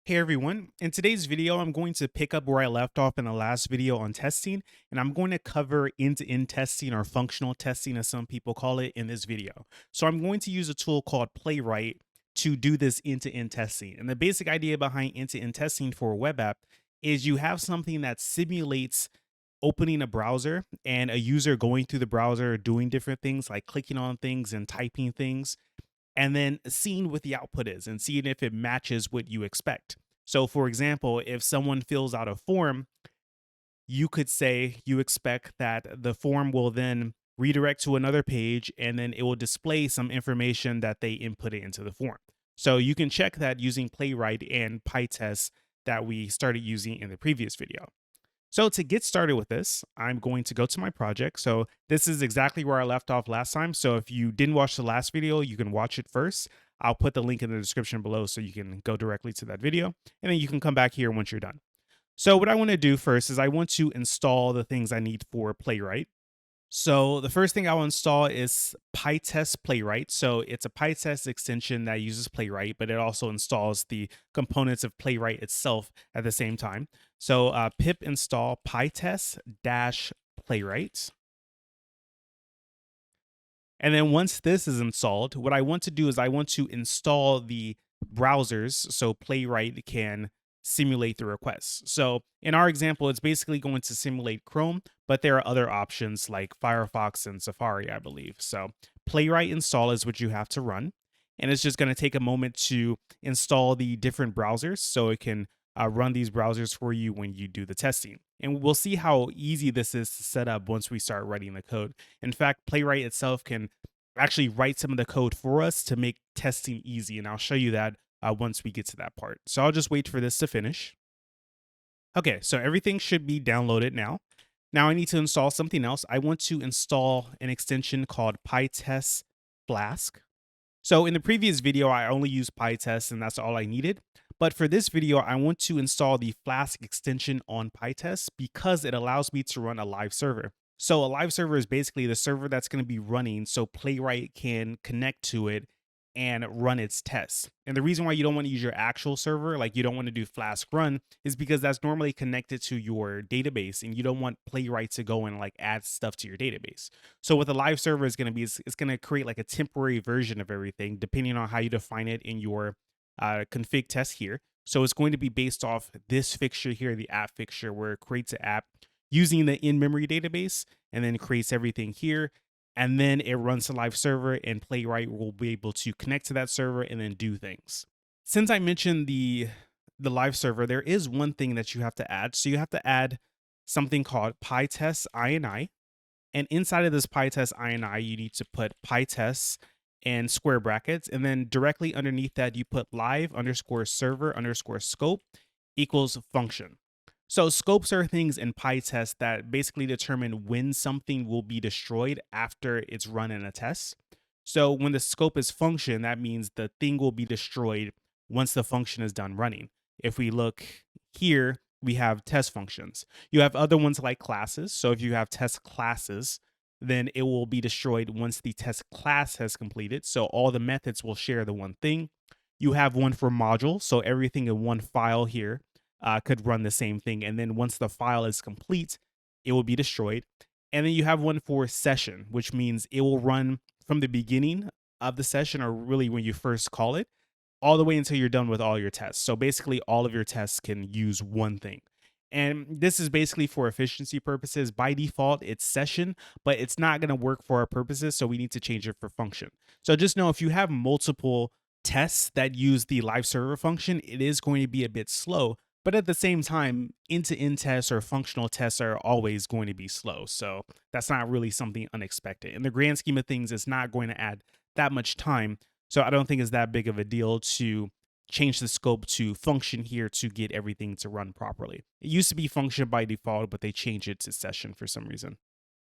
Hey everyone, in today's video, I'm going to pick up where I left off in the last video on testing, and I'm going to cover end-to-end testing or functional testing as some people call it in this video. So I'm going to use a tool called Playwright to do this end-to-end testing. And the basic idea behind end-to-end testing for a web app is you have something that simulates opening a browser and a user going through the browser doing different things like clicking on things and typing things and then seeing what the output is and seeing if it matches what you expect. So, for example, if someone fills out a form, you could say you expect that the form will then redirect to another page and then it will display some information that they inputted into the form. So, you can check that using Playwright and Pytest that we started using in the previous video. So to get started with this, I'm going to go to my project. So this is exactly where I left off last time. So if you didn't watch the last video, you can watch it first. I'll put the link in the description below so you can go directly to that video. And then you can come back here once you're done. So what I want to do first is I want to install the things I need for Playwright. So the first thing I'll install is Pytest Playwright. So it's a Pytest extension that uses Playwright, but it also installs the components of Playwright itself at the same time. So pip install Pytest dash Playwright. And then once this is installed, what I want to do is I want to install the browsers so Playwright can simulate the requests. So in our example, it's basically going to simulate Chrome, but there are other options like Firefox and Safari, I believe. So Playwright install is what you have to run. And it's just going to take a moment to install the different browsers so it can run these browsers for you when you do the testing. And we'll see how easy this is to set up once we start writing the code. In fact, Playwright itself can actually write some of the code for us to make testing easy. And I'll show you that once we get to that part. So I'll just wait for this to finish. Okay, so everything should be downloaded now. Now I need to install something else. I want to install an extension called Pytest Flask. So in the previous video, I only used Pytest and that's all I needed. But for this video, I want to install the Flask extension on Pytest because it allows me to run a live server. So a live server is basically the server that's going to be running so Playwright can connect to it and run its tests. And the reason why you don't want to use your actual server, like you don't want to do Flask run, is because that's normally connected to your database and you don't want Playwright to go and like add stuff to your database. So what the live server is going to be, it's going to create like a temporary version of everything depending on how you define it in your config test here. So it's going to be based off this fixture here, the app fixture, where it creates an app using the in-memory database and then creates everything here. And then it runs a live server and Playwright will be able to connect to that server and then do things. Since I mentioned the live server, there is one thing that you have to add. So you have to add something called Pytest INI. And inside of this Pytest INI, you need to put Pytest and square brackets. And then directly underneath that, you put live underscore server underscore scope equals function. So scopes are things in Pytest that basically determine when something will be destroyed after it's run in a test. So when the scope is function, that means the thing will be destroyed once the function is done running. If we look here, we have test functions. You have other ones like classes. So if you have test classes, then it will be destroyed once the test class has completed. So all the methods will share the one thing. You have one for module. So everything in one file here could run the same thing. And then once the file is complete, it will be destroyed. And then you have one for session, which means it will run from the beginning of the session, or really when you first call it, all the way until you're done with all your tests. So basically all of your tests can use one thing. And this is basically for efficiency purposes. By default, it's session, but it's not going to work for our purposes. So we need to change it for function. So just know if you have multiple tests that use the live server function, it is going to be a bit slow. But at the same time, end-to-end tests or functional tests are always going to be slow. So that's not really something unexpected. In the grand scheme of things, it's not going to add that much time. So I don't think it's that big of a deal to change the scope to function here to get everything to run properly. It used to be function by default, but they changed it to session for some reason.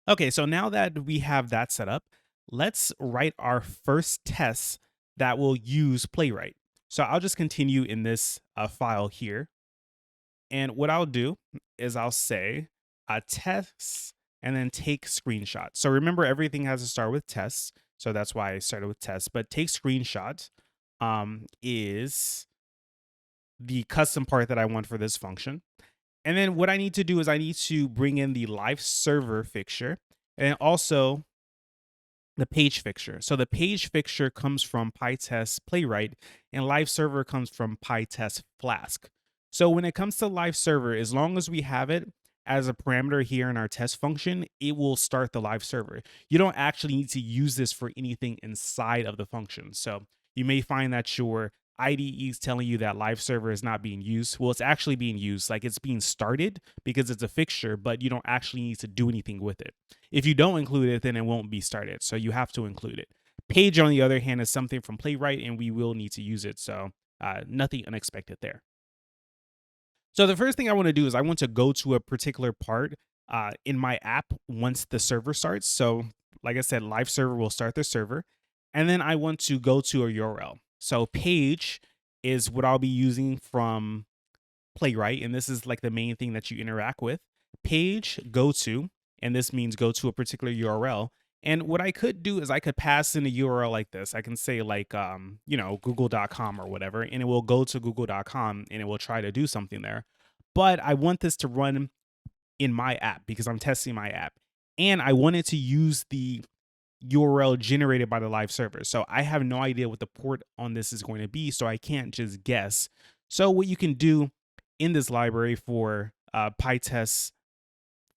Okay, so now that we have that set up, let's write our first test that will use Playwright. So I'll just continue in this file here. And what I'll do is I'll say test and then take screenshot. So remember, everything has to start with tests. So that's why I started with tests. But take screenshot is the custom part that I want for this function. And then what I need to do is I need to bring in the live server fixture and also the page fixture. So the page fixture comes from Pytest Playwright and live server comes from Pytest Flask. So when it comes to live server, as long as we have it as a parameter here in our test function, it will start the live server. You don't actually need to use this for anything inside of the function. So you may find that your IDE is telling you that live server is not being used. Well, it's actually being used, like it's being started because it's a fixture, but you don't actually need to do anything with it. If you don't include it, then it won't be started. So you have to include it. Page, on the other hand, is something from Playwright, and we will need to use it. So nothing unexpected there. So the first thing I want to do is I want to go to a particular part in my app once the server starts. So like I said, live server will start the server. And then I want to go to a URL. So page is what I'll be using from Playwright, and this is like the main thing that you interact with. Page, go to, and this means go to a particular URL. And what I could do is I could pass in a URL like this. I can say like, google.com or whatever, and it will go to google.com and it will try to do something there. But I want this to run in my app because I'm testing my app. And I wanted to use the URL generated by the live server. So I have no idea what the port on this is going to be, so I can't just guess. So what you can do in this library for Pytest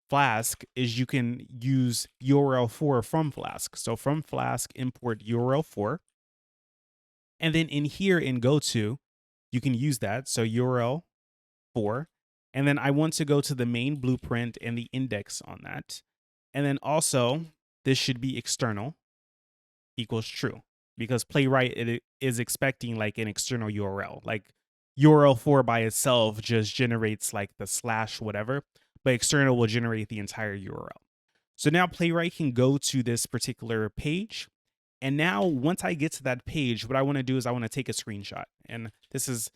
Flask is you can use URL4 from Flask. So from Flask, import URL4. And then in here in GoTo, you can use that. So URL4. And then I want to go to the main blueprint and the index on that. And then also, this should be external equals true because Playwright it is expecting like an external URL. Like URL4 by itself just generates like the slash whatever, but external will generate the entire URL. So now Playwright can go to this particular page. And now once I get to that page, what I want to do is I want to take a screenshot. And this is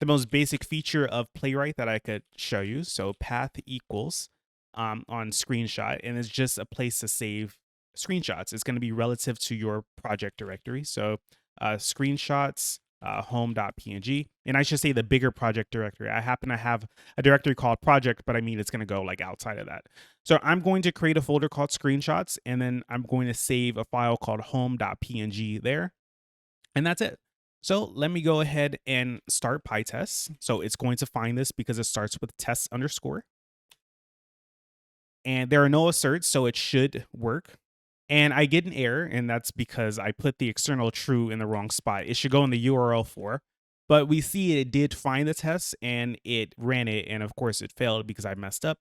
the most basic feature of Playwright that I could show you. So path equals on screenshot, and it's just a place to save screenshots. It's going to be relative to your project directory. So screenshots, home.png, and I should say the bigger project directory. I happen to have a directory called project, but I mean it's going to go like outside of that. So I'm going to create a folder called screenshots, and then I'm going to save a file called home.png there, and that's it. So let me go ahead and start PyTest. So it's going to find this because it starts with test underscore. And there are no asserts, so it should work. And I get an error, and that's because I put the external true in the wrong spot. It should go in the URL4, but we see it did find the test and it ran it, and of course it failed because I messed up.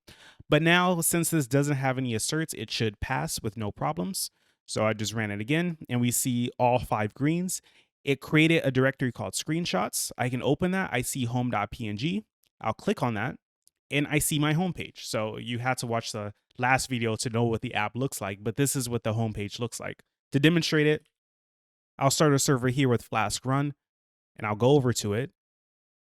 But now, since this doesn't have any asserts, it should pass with no problems. So I just ran it again, and we see all 5 greens. It created a directory called screenshots. I can open that. I see home.png. I'll click on that, and I see my homepage. So you had to watch the last video to know what the app looks like, but this is what the homepage looks like. To demonstrate it, I'll start a server here with Flask run, and I'll go over to it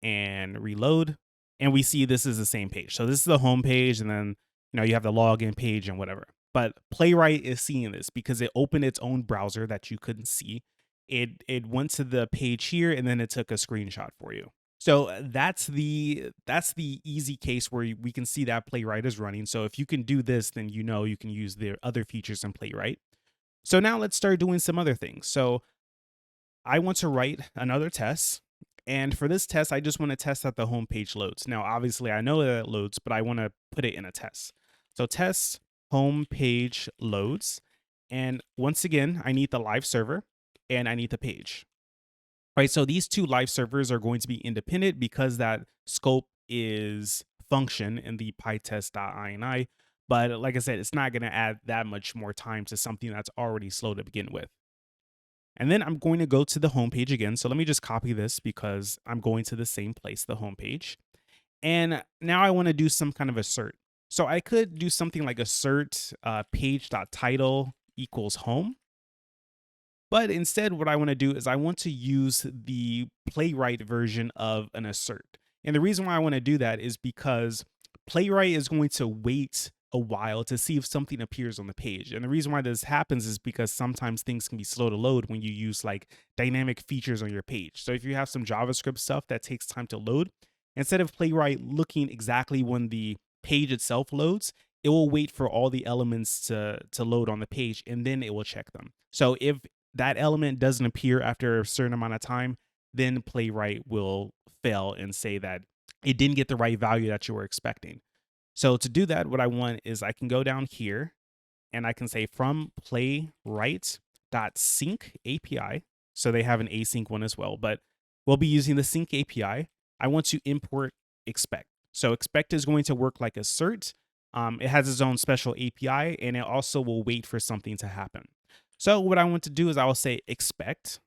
and reload, and we see this is the same page. So this is the homepage, and then you have the login page and whatever. But Playwright is seeing this because it opened its own browser that you couldn't see. It went to the page here, and then it took a screenshot for you. So that's the easy case where we can see that Playwright is running. So if you can do this, then you can use the other features in Playwright. So now let's start doing some other things. So I want to write another test. And for this test, I just want to test that the home page loads. Now, obviously, I know that it loads, but I want to put it in a test. So test home page loads. And once again, I need the live server and I need the page. Right, so these 2 live servers are going to be independent because that scope is function in the pytest.ini. But like I said, it's not going to add that much more time to something that's already slow to begin with. And then I'm going to go to the homepage again. So let me just copy this because I'm going to the same place, the homepage. And now I want to do some kind of assert. So I could do something like assert page.title equals home. But instead, what I want to do is I want to use the Playwright version of an assert. And the reason why I want to do that is because Playwright is going to wait a while to see if something appears on the page. And the reason why this happens is because sometimes things can be slow to load when you use like dynamic features on your page. So if you have some JavaScript stuff that takes time to load, instead of Playwright looking exactly when the page itself loads, it will wait for all the elements to load on the page, and then it will check them. So if that element doesn't appear after a certain amount of time, then Playwright will fail and say that it didn't get the right value that you were expecting. So to do that, what I want is I can go down here and I can say from playwright.sync API. So they have an async one as well, but we'll be using the sync API. I want to import expect. So expect is going to work like assert. It has its own special API, and it also will wait for something to happen. So what I want to do is I will say expect,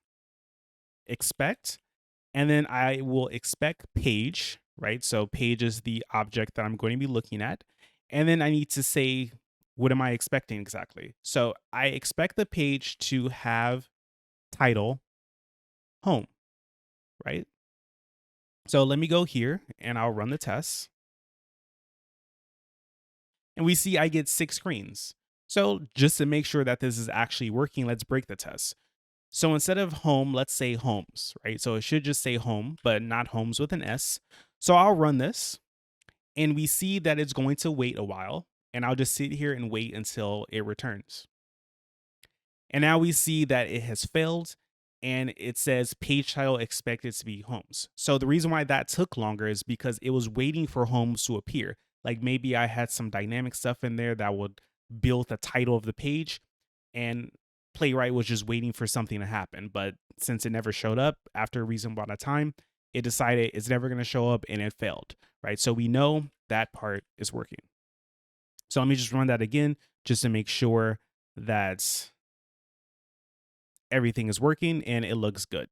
and then I will expect page, right? So page is the object that I'm going to be looking at. And then I need to say, what am I expecting exactly? So I expect the page to have title home, right? So let me go here and I'll run the tests. And we see I get 6 screens. So just to make sure that this is actually working, let's break the test. So instead of home, let's say homes, right? So it should just say home, but not homes with an S. So I'll run this and we see that it's going to wait a while, and I'll just sit here and wait until it returns. And now we see that it has failed and it says page title expected to be homes. So the reason why that took longer is because it was waiting for homes to appear. Like maybe I had some dynamic stuff in there that would build the title of the page, and Playwright was just waiting for something to happen. But since it never showed up after a reasonable amount of time, it decided it's never going to show up and it failed, right? So we know that part is working. So let me just run that again just to make sure that everything is working and it looks good.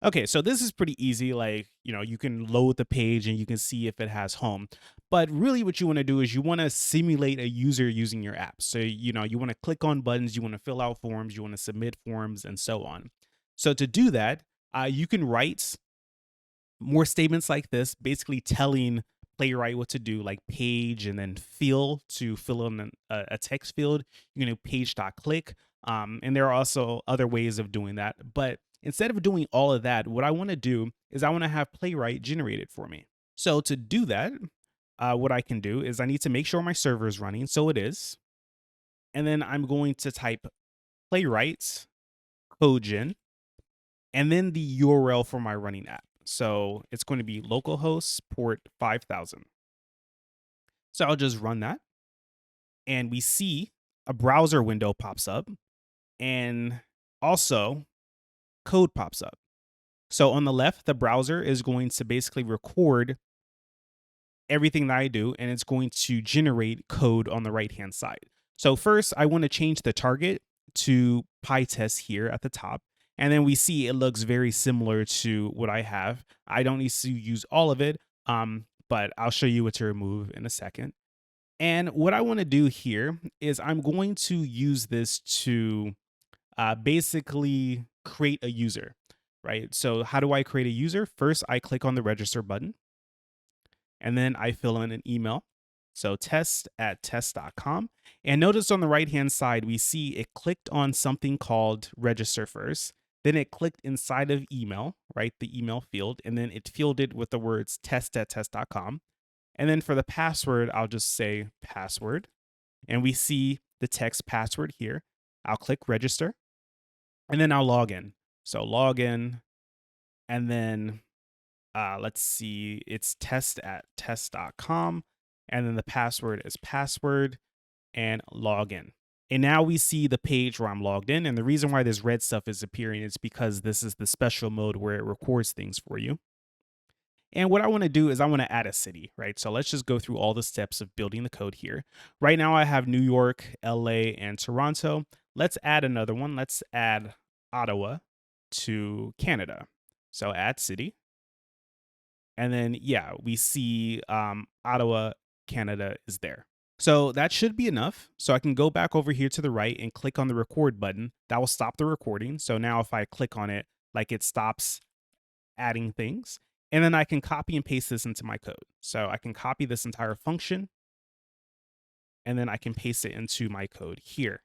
Okay, so this is pretty easy. Like, you can load the page and you can see if it has home. But really what you want to do is you want to simulate a user using your app. So, you want to click on buttons, you want to fill out forms, you want to submit forms, and so on. So to do that, you can write more statements like this, basically telling Playwright what to do, like page and then fill to fill in a text field. You can do page.click. And there are also other ways of doing that. But instead of doing all of that, what I want to do is I want to have Playwright generate it for me. So to do that, what I can do is I need to make sure my server is running. So it is. And then I'm going to type Playwright codegen and then the URL for my running app. So it's going to be localhost port 5000. So I'll just run that. And we see a browser window pops up and also code pops up. So on the left, the browser is going to basically record everything that I do, and it's going to generate code on the right-hand side. So first, I want to change the target to Pytest here at the top. And then we see it looks very similar to what I have. I don't need to use all of it, but I'll show you what to remove in a second. And what I want to do here is I'm going to use this to basically create a user, right? So how do I create a user? First, I click on the register button, and then I fill in an email. So test@test.com. And notice on the right-hand side, we see it clicked on something called register first. Then it clicked inside of email, right? The email field. And then it filled it with the words test@test.com. And then for the password, I'll just say password. And we see the text password here. I'll click register. And then I'll log in. So log in. And then let's see, it's test@test.com. And then the password is password and login. And now we see the page where I'm logged in. And the reason why this red stuff is appearing is because this is the special mode where it records things for you. And what I want to do is I want to add a city, right? So let's just go through all the steps of building the code here. Right now I have New York, LA, and Toronto. Let's add another one. Let's add Ottawa to Canada. So add city. And then, yeah, we see Ottawa, Canada is there. So that should be enough. So I can go back over here to the right and click on the record button. That will stop the recording. So now if I click on it, like it stops adding things. And then I can copy and paste this into my code. So I can copy this entire function. and then I can paste it into my code here.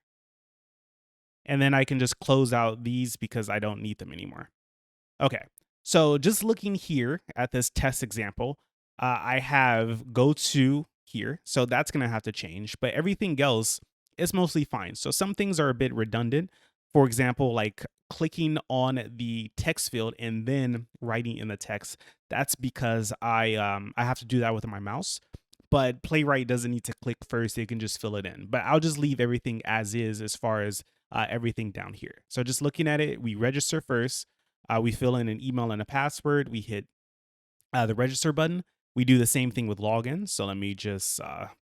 And then I can just close out these because I don't need them anymore. Okay, so just looking here at this test example, I have go to here, so that's gonna have to change, but everything else is mostly fine. So some things are a bit redundant. For example, like clicking on the text field and then writing in the text. That's because I have to do that with my mouse. But Playwright doesn't need to click first; it can just fill it in. But I'll just leave everything as far as everything down here. So just looking at it, we register first. We fill in an email and a password. We hit the register button. We do the same thing with login. So let me just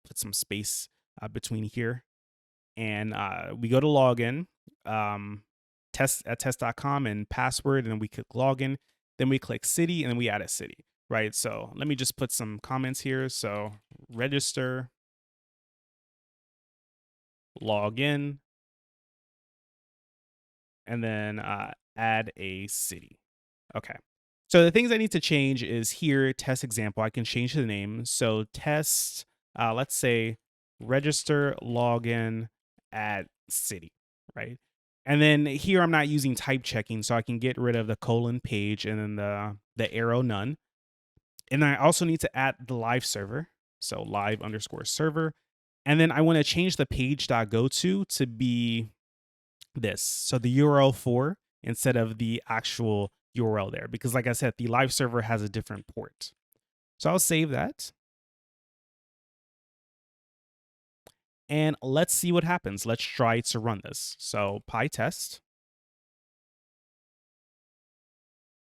put some space between here. And we go to login, test at test.com and password, and then we click login. Then we click city, and then we add a city, right? So let me just put some comments here. So register, login, and then add a city. Okay. So the things I need to change is here, test example. I can change the name. So test, let's say register, login, add city, right? And then here I'm not using type checking, so I can get rid of the colon page and then the arrow none. And I also need to add the live server. So live underscore server. And then I want to change the page.go to be this. So the URL for instead of the actual URL there, because like I said, the live server has a different port. So I'll save that. And let's see what happens. Let's try to run this. So Pytest.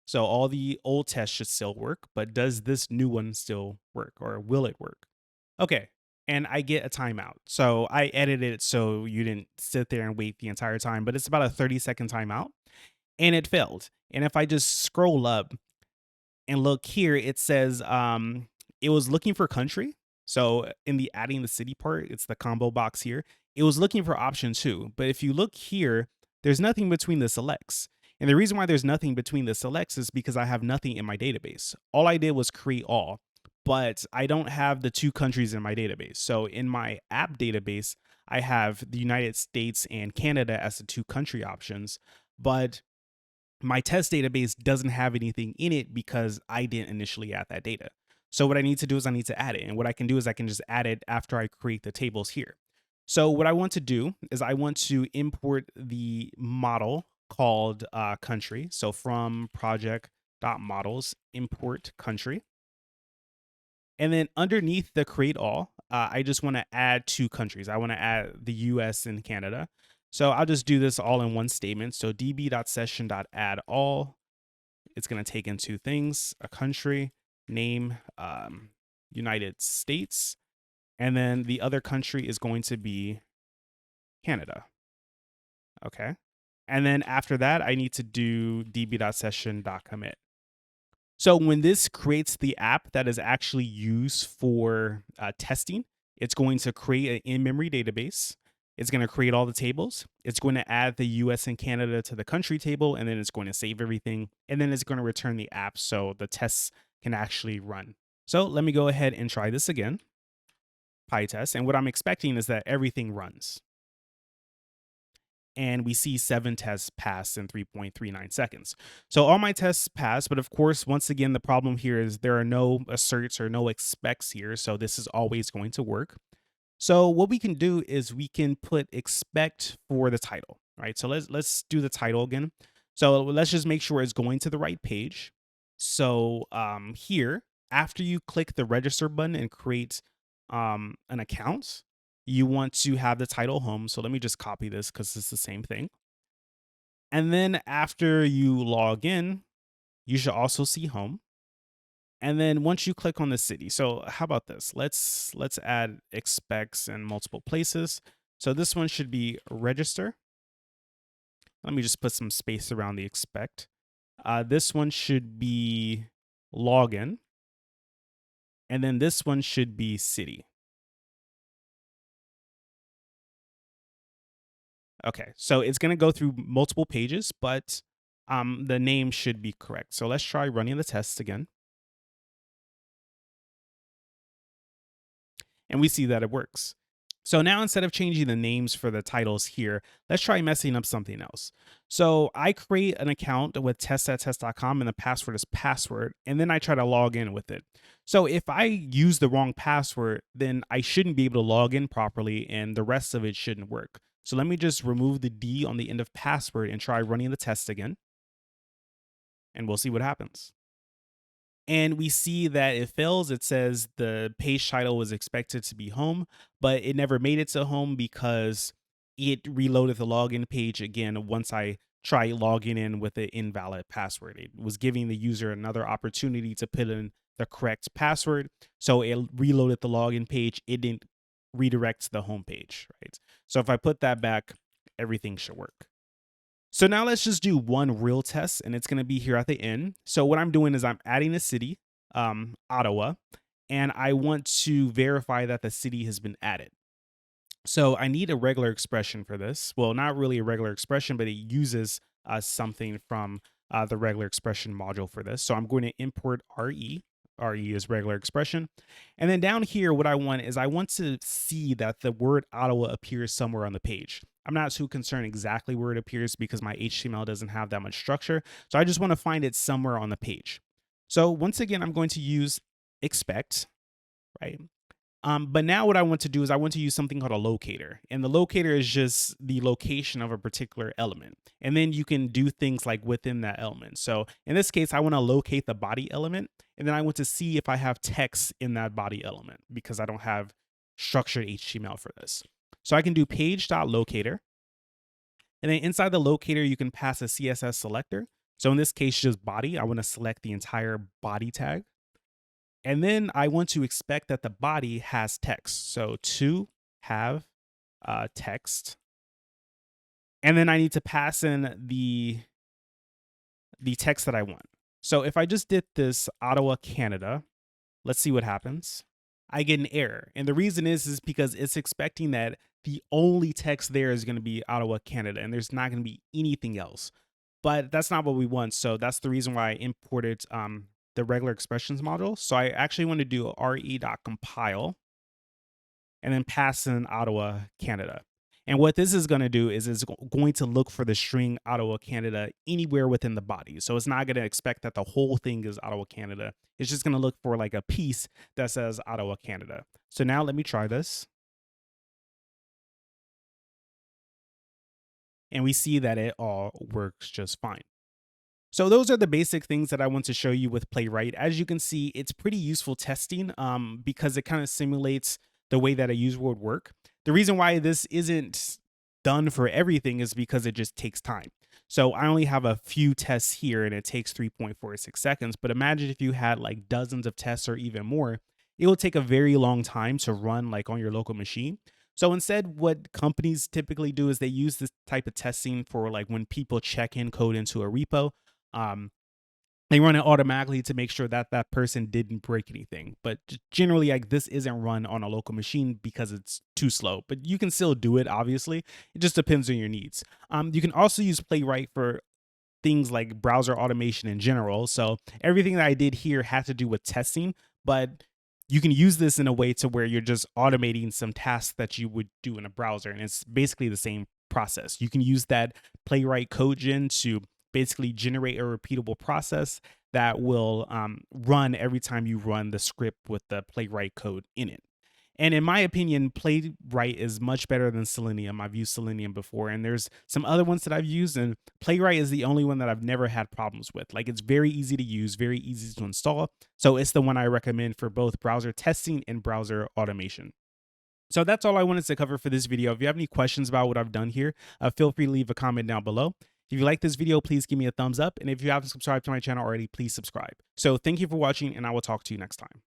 So all the old tests should still work, but does this new one still work, or will it work? Okay. And I get a timeout. So I edited it so you didn't sit there and wait the entire time, but it's about a 30-second timeout, and it failed. And if I just scroll up and look here, it says it was looking for country. So in the adding the city part, it's the combo box here. It was looking for option 2. But if you look here, there's nothing between the selects. And the reason why there's nothing between the selects is because I have nothing in my database. All I did was create all, but I don't have the 2 countries in my database. So in my app database, I have the United States and Canada as the 2 country options, but my test database doesn't have anything in it because I didn't initially add that data. So what I need to do is I need to add it. And what I can do is I can just add it after I create the tables here. So what I want to do is I want to import the model called country. So from project.models, import country. And then underneath the create all, I just want to add 2 countries. I want to add the US and Canada. So I'll just do this all in one statement. So db.session.add all. It's going to take in 2 things: a country name, United States, and then the other country is going to be Canada. Okay. And then after that, I need to do db.session.commit. So when this creates the app that is actually used for testing, it's going to create an in-memory database. It's going to create all the tables. It's going to add the US and Canada to the country table, and then it's going to save everything. And then it's going to return the app so the tests can actually run. So let me go ahead and try this again, PyTest. And what I'm expecting is that everything runs. And we see 7 tests pass in 3.39 seconds. So all my tests pass, but of course, once again, the problem here is there are no asserts or no expects here. So this is always going to work. So what we can do is we can put expect for the title, right? So let's do the title again. So let's just make sure it's going to the right page. So here, after you click the register button and create an account, you want to have the title home. So let me just copy this because it's the same thing. And then after you log in, you should also see home. And then once you click on the city, so how about this? Let's add expects in multiple places. So this one should be register. Let me just put some space around the expect. This one should be login. And then this one should be city. Okay, so it's going to go through multiple pages, but the name should be correct. So let's try running the tests again. And we see that it works. So now instead of changing the names for the titles here, let's try messing up something else. So I create an account with test.test.com and the password is password, and then I try to log in with it. So if I use the wrong password, then I shouldn't be able to log in properly and the rest of it shouldn't work. So let me just remove the D on the end of password and try running the test again, and we'll see what happens. And we see that it fails. It says the page title was expected to be home, but it never made it to home because it reloaded the login page again once I tried logging in with an invalid password. It was giving the user another opportunity to put in the correct password. So it reloaded the login page. It didn't redirect to the home page, right? So if I put that back, everything should work. So now let's just do one real test, and it's going to be here at the end. So what I'm doing is I'm adding a city, Ottawa, and I want to verify that the city has been added. So I need a regular expression for this. Well, not really a regular expression, but it uses something from the regular expression module for this. So I'm going to import RE. RE is regular expression. And then down here, what I want is I want to see that the word Ottawa appears somewhere on the page. I'm not too concerned exactly where it appears because my HTML doesn't have that much structure. So I just want to find it somewhere on the page. So once again, I'm going to use expect, right? But now what I want to do is I want to use something called a locator. And the locator is just the location of a particular element. And then you can do things like within that element. So in this case, I want to locate the body element. And then I want to see if I have text in that body element because I don't have structured HTML for this. So I can do page.locator. And then inside the locator, you can pass a CSS selector. So in this case, just body. I want to select the entire body tag. And then I want to expect that the body has text. So to have text. And then I need to pass in the text that I want. So if I just did this Ottawa, Canada, let's see what happens. I get an error. And the reason is because it's expecting that the only text there is going to be Ottawa, Canada, and there's not going to be anything else. But that's not what we want. So that's the reason why I imported the regular expressions module. So I actually want to do re.compile and then pass in Ottawa, Canada. And what this is going to do is it's going to look for the string Ottawa, Canada anywhere within the body. So it's not going to expect that the whole thing is Ottawa, Canada. It's just going to look for like a piece that says Ottawa, Canada. So now let me try this. And we see that it all works just fine. So those are the basic things that I want to show you with Playwright. As you can see, it's pretty useful testing because it kind of simulates the way that a user would work. The reason why this isn't done for everything is because it just takes time. So I only have a few tests here and it takes 3.46 seconds. But imagine if you had like dozens of tests or even more, it will take a very long time to run like on your local machine. So instead, what companies typically do is they use this type of testing for like when people check in code into a repo. They run it automatically to make sure that that person didn't break anything. But generally, like this isn't run on a local machine because it's too slow. But you can still do it, obviously. It just depends on your needs. You can also use Playwright for things like browser automation in general. So everything that I did here had to do with testing, but you can use this in a way to where you're just automating some tasks that you would do in a browser. And it's basically the same process. You can use that Playwright code gen to basically generate a repeatable process that will run every time you run the script with the Playwright code in it. And in my opinion, Playwright is much better than Selenium. I've used Selenium before, and there's some other ones that I've used, and Playwright is the only one that I've never had problems with. Like, it's very easy to use, very easy to install. So it's the one I recommend for both browser testing and browser automation. So that's all I wanted to cover for this video. If you have any questions about what I've done here, feel free to leave a comment down below. If you like this video, please give me a thumbs up. And if you haven't subscribed to my channel already, please subscribe. So thank you for watching, and I will talk to you next time.